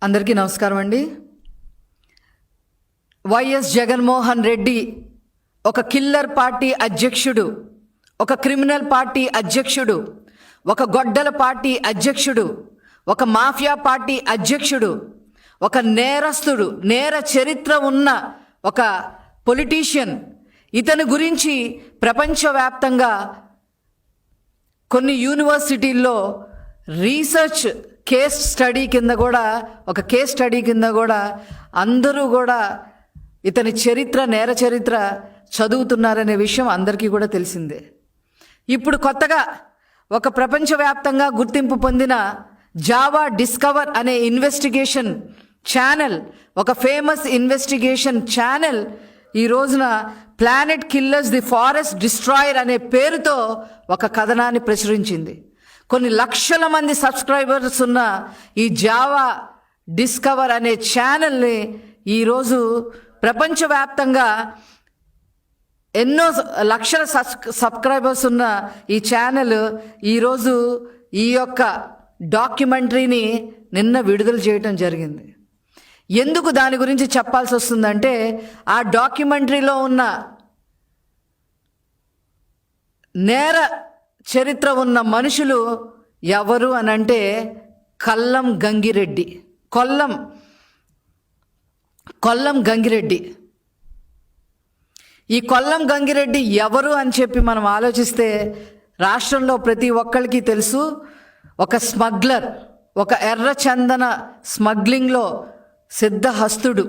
అందరికీ నమస్కారం అండి. వైఎస్ జగన్మోహన్ రెడ్డి ఒక కిల్లర్ పార్టీ అధ్యక్షుడు, ఒక క్రిమినల్ పార్టీ అధ్యక్షుడు, ఒక గొడ్డల పార్టీ అధ్యక్షుడు, ఒక మాఫియా పార్టీ అధ్యక్షుడు, ఒక నేరస్తుడు, నేర చరిత్ర ఉన్న ఒక పొలిటీషియన్. ఇతని గురించి ప్రపంచవ్యాప్తంగా కొన్ని యూనివర్సిటీల్లో రీసెర్చ్ కేస్ స్టడీ కింద కూడా అందరూ కూడా ఇతని చరిత్ర, నేర చరిత్ర చదువుతున్నారనే విషయం అందరికీ కూడా తెలిసిందే. ఇప్పుడు కొత్తగా ఒక ప్రపంచవ్యాప్తంగా గుర్తింపు పొందిన జావా డిస్కవర్ అనే ఇన్వెస్టిగేషన్ ఛానల్, ఒక ఫేమస్ ఇన్వెస్టిగేషన్ ఛానల్ ఈ రోజున planet killers the forest destroyer అనే పేరుతో ఒక కథనాన్ని ప్రచురించింది. కొన్ని లక్షల మంది సబ్స్క్రైబర్స్ ఉన్న ఈ జావా డిస్కవర్ అనే ఛానల్ని ఈరోజు ప్రపంచవ్యాప్తంగా ఎన్నో లక్షల సబ్స్క్రైబర్స్ ఉన్న ఈ ఛానల్ ఈరోజు ఈ యొక్క డాక్యుమెంటరీని నిన్న విడుదల చేయటం జరిగింది. ఎందుకు దాని గురించి చెప్పాల్సి వస్తుందంటే, ఆ డాక్యుమెంటరీలో ఉన్న నేర చరిత్ర ఉన్న మనుషులు ఎవరు అనంటే కొల్లం గంగిరెడ్డి. ఈ కొల్లం గంగిరెడ్డి ఎవరు అని చెప్పి మనం ఆలోచిస్తే రాష్ట్రంలో ప్రతి ఒక్కరికి తెలుసు. ఒక స్మగ్లర్, ఒక ఎర్రచందన స్మగ్లింగ్లో సిద్ధహస్తుడు,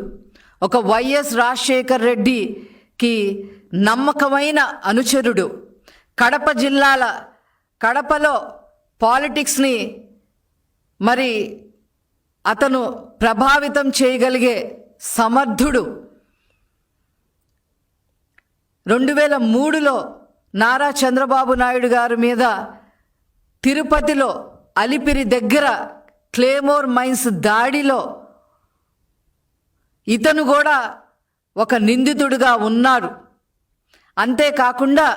ఒక వైఎస్ రాజశేఖర్ రెడ్డికి నమ్మకమైన అనుచరుడు, కడప జిల్లాల కడపలో పాలిటిక్స్ని మరి అతను ప్రభావితం చేయగలిగే సమర్థుడు. 2003లో నారా చంద్రబాబు నాయుడు గారి మీద తిరుపతిలో అలిపిరి దగ్గర క్లేమోర్ మైన్స్ దాడిలో ఇతను కూడా ఒక నిందితుడిగా ఉన్నాడు. అంతేకాకుండా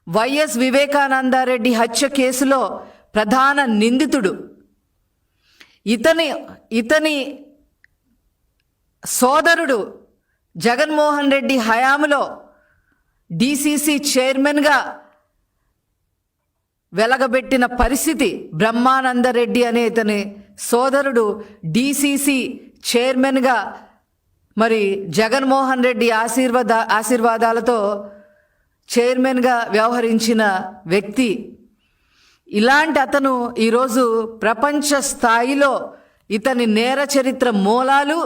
వైఎస్ వివేకానందరెడ్డి హత్య కేసులో ప్రధాన నిందితుడు. ఇతని సోదరుడు జగన్మోహన్ రెడ్డి హయాంలో డిసిసి చైర్మన్గా వెలగబెట్టిన పరిస్థితి. బ్రహ్మానందరెడ్డి అనే ఇతని సోదరుడు డిసిసి చైర్మన్గా మరి జగన్మోహన్ రెడ్డి ఆశీర్వాదాలతో చైర్మన్గా వ్యవహరించిన వ్యక్తి. ఇలాంటి అతను ఈరోజు ప్రపంచ స్థాయిలో ఇతని నేర చరిత్ర మూలాలు,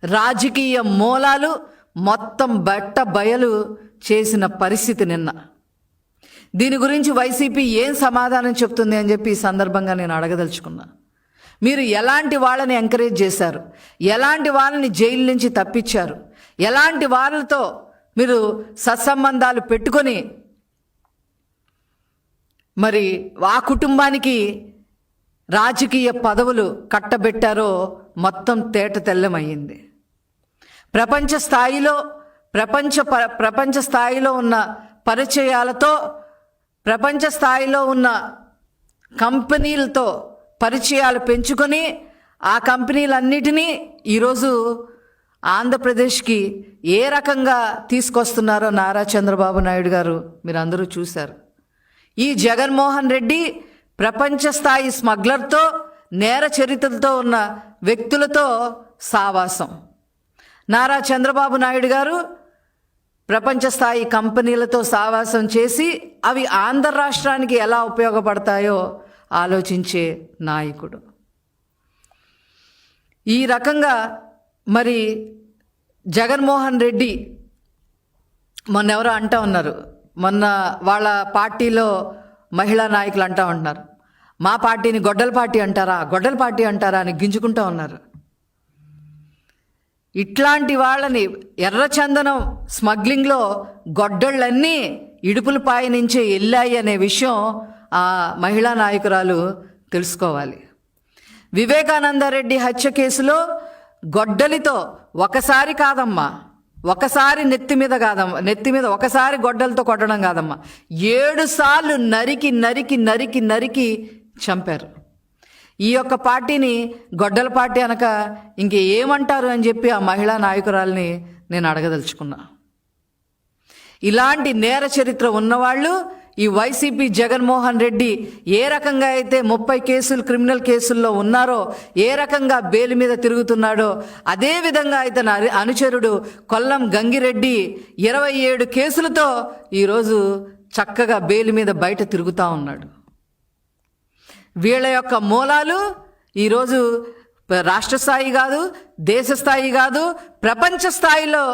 రాజకీయ మూలాలు మొత్తం బట్ట బయలు చేసిన పరిస్థితి నిన్న. దీని గురించి వైసీపీ ఏం సమాధానం చెప్తుంది అని చెప్పి ఈ సందర్భంగా నేను అడగదలుచుకున్నా. మీరు ఎలాంటి వాళ్ళని ఎంకరేజ్ చేశారు? ఎలాంటి వాళ్ళని జైలు నుంచి తప్పించారు? ఎలాంటి వాళ్ళతో మీరు సత్సంబంధాలు పెట్టుకొని మరి ఆ కుటుంబానికి రాజకీయ పదవులు కట్టబెట్టారో మొత్తం తేట తెల్లమయ్యింది. ప్రపంచ స్థాయిలో ఉన్న పరిచయాలతో, ప్రపంచ స్థాయిలో ఉన్న కంపెనీలతో పరిచయాలు పెంచుకొని ఆ కంపెనీలన్నిటినీ ఈరోజు ఆంధ్రప్రదేశ్కి ఏ రకంగా తీసుకొస్తున్నారో నారా చంద్రబాబు నాయుడు గారు మీరు అందరూ చూశారు. ఈ జగన్మోహన్ రెడ్డి ప్రపంచ స్థాయి స్మగ్లర్తో, నేర చరిత్రతో ఉన్న వ్యక్తులతో సావాసం. నారా చంద్రబాబు నాయుడు గారు ప్రపంచ స్థాయి కంపెనీలతో సావాసం చేసి అవి ఆంధ్ర రాష్ట్రానికి ఎలా ఉపయోగపడతాయో ఆలోచించే నాయకుడు. ఈ రకంగా మరి జగన్మోహన్ రెడ్డి మొన్నెవరో అంటూ ఉన్నారు, మొన్న వాళ్ళ పార్టీలో మహిళా నాయకులు అంటూ ఉంటున్నారు, మా పార్టీని గొడ్డల పార్టీ అంటారా అని గింజుకుంటూ ఉన్నారు. ఇట్లాంటి వాళ్ళని ఎర్రచందనం స్మగ్లింగ్లో గొడ్డళ్ళన్నీ ఇడుపులపాయ నుంచే వెళ్ళాయి అనే విషయం ఆ మహిళా నాయకురాలు తెలుసుకోవాలి. వివేకానందరెడ్డి హత్య కేసులో గొడ్డలితో ఒకసారి కాదమ్మా, ఒకసారి నెత్తి మీద ఒకసారి గొడ్డలతో కొట్టడం కాదమ్మా, 7 సార్లు నరికి చంపారు. ఈ యొక్క పార్టీని గొడ్డల పార్టీ అనక ఇంక ఏమంటారు అని చెప్పి ఆ మహిళా నాయకురాల్ని నేను అడగదలుచుకున్నా. ఇలాంటి నేర చరిత్ర ఉన్నవాళ్ళు ఈ వైసీపీ జగన్మోహన్ రెడ్డి ఏ రకంగా అయితే 30 కేసులు క్రిమినల్ కేసుల్లో ఉన్నారో, ఏ రకంగా బెయిల్ మీద తిరుగుతున్నాడో, అదే విధంగా అయితే అనుచరుడు కొల్లం గంగిరెడ్డి 27 కేసులతో ఈరోజు చక్కగా బెయిల్ మీద బయట తిరుగుతూ ఉన్నాడు. వీళ్ళ యొక్క మూలాలు ఈరోజు రాష్ట్ర స్థాయి కాదు, దేశ స్థాయి కాదు, ప్రపంచ స్థాయిలో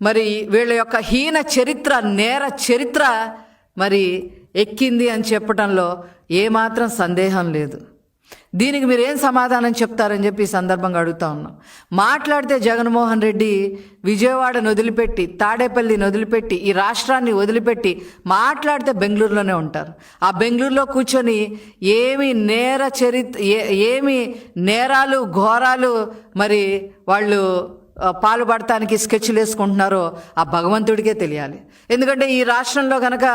మరి వీళ్ళ యొక్క హీన చరిత్ర, నేర చరిత్ర మరి ఎక్కింది అని చెప్పడంలో ఏమాత్రం సందేహం లేదు. దీనికి మీరు ఏం సమాధానం చెప్తారని చెప్పి ఈ సందర్భంగా అడుగుతా ఉన్నాం. మాట్లాడితే జగన్మోహన్ రెడ్డి విజయవాడను వదిలిపెట్టి, తాడేపల్లిని వదిలిపెట్టి, ఈ రాష్ట్రాన్ని వదిలిపెట్టి మాట్లాడితే బెంగళూరులోనే ఉంటారు. ఆ బెంగళూరులో కూర్చొని ఏమి నేరాలు ఘోరాలు మరి వాళ్ళు పాల్పడటానికి స్కెచ్లు వేసుకుంటున్నారో ఆ భగవంతుడికే తెలియాలి. ఎందుకంటే ఈ రాష్ట్రంలో కనుక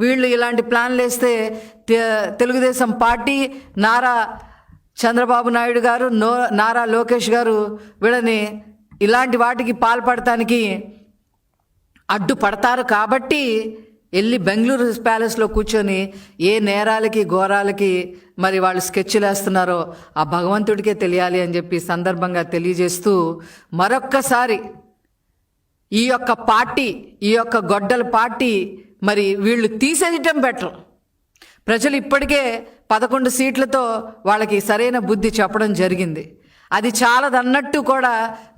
వీళ్ళు ఇలాంటి ప్లాన్లు వేస్తే తెలుగుదేశం పార్టీ, నారా చంద్రబాబు నాయుడు గారు, నారా లోకేష్ గారు వీళ్ళని ఇలాంటి వాటికి పాల్పడటానికి అడ్డుపడతారు. కాబట్టి వెళ్ళి బెంగళూరు ప్యాలెస్లో కూర్చొని ఏ నేరాలకి ఘోరాలకి మరి వాళ్ళు స్కెచ్లు వేస్తున్నారో ఆ భగవంతుడికే తెలియాలి అని చెప్పి సందర్భంగా తెలియజేస్తూ, మరొక్కసారి ఈ యొక్క పార్టీ, ఈ యొక్క గొడ్డల పార్టీ మరి వీళ్ళు తీసేయటం బెటర్. ప్రజలు ఇప్పటికే 11 సీట్లతో వాళ్ళకి సరైన బుద్ధి చెప్పడం జరిగింది. అది చాలదన్నట్టు కూడా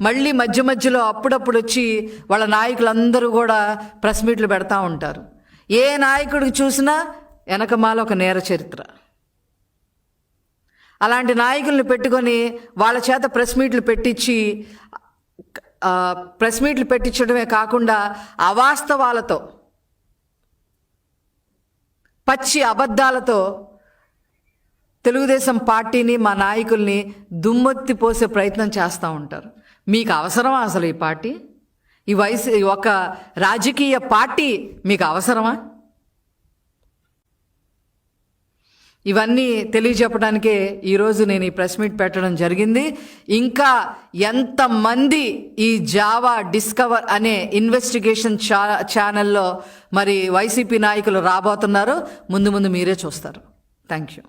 మళ్ళీ మధ్య మధ్యలో అప్పుడప్పుడు వచ్చి వాళ్ళ నాయకులందరూ కూడా ప్రెస్ మీట్లు పెడతా ఉంటారు. ఏ నాయకుడికి చూసినా వెనకమాల ఒక నేర చరిత్ర. అలాంటి నాయకుల్ని పెట్టుకొని వాళ్ళ చేత ప్రెస్ మీట్లు పెట్టించడమే కాకుండా అవాస్తవాలతో, పచ్చి అబద్ధాలతో తెలుగుదేశం పార్టీని, మా నాయకుల్ని దుమ్మెత్తి పోసే ప్రయత్నం చేస్తూ ఉంటారు. మీకు అవసరమా అసలు ఈ పార్టీ? ఒక రాజకీయ పార్టీ మీకు అవసరమా? ఇవన్నీ తెలియజెప్పడానికే ఈరోజు నేను ఈ ప్రెస్ మీట్ పెట్టడం జరిగింది. ఇంకా ఎంతమంది ఈ జావా డిస్కవర్ అనే ఇన్వెస్టిగేషన్ ఛానల్లో మరి వైసీపీ నాయకులు రాబోతున్నారో ముందు మీరే చూస్తారు. Thank you.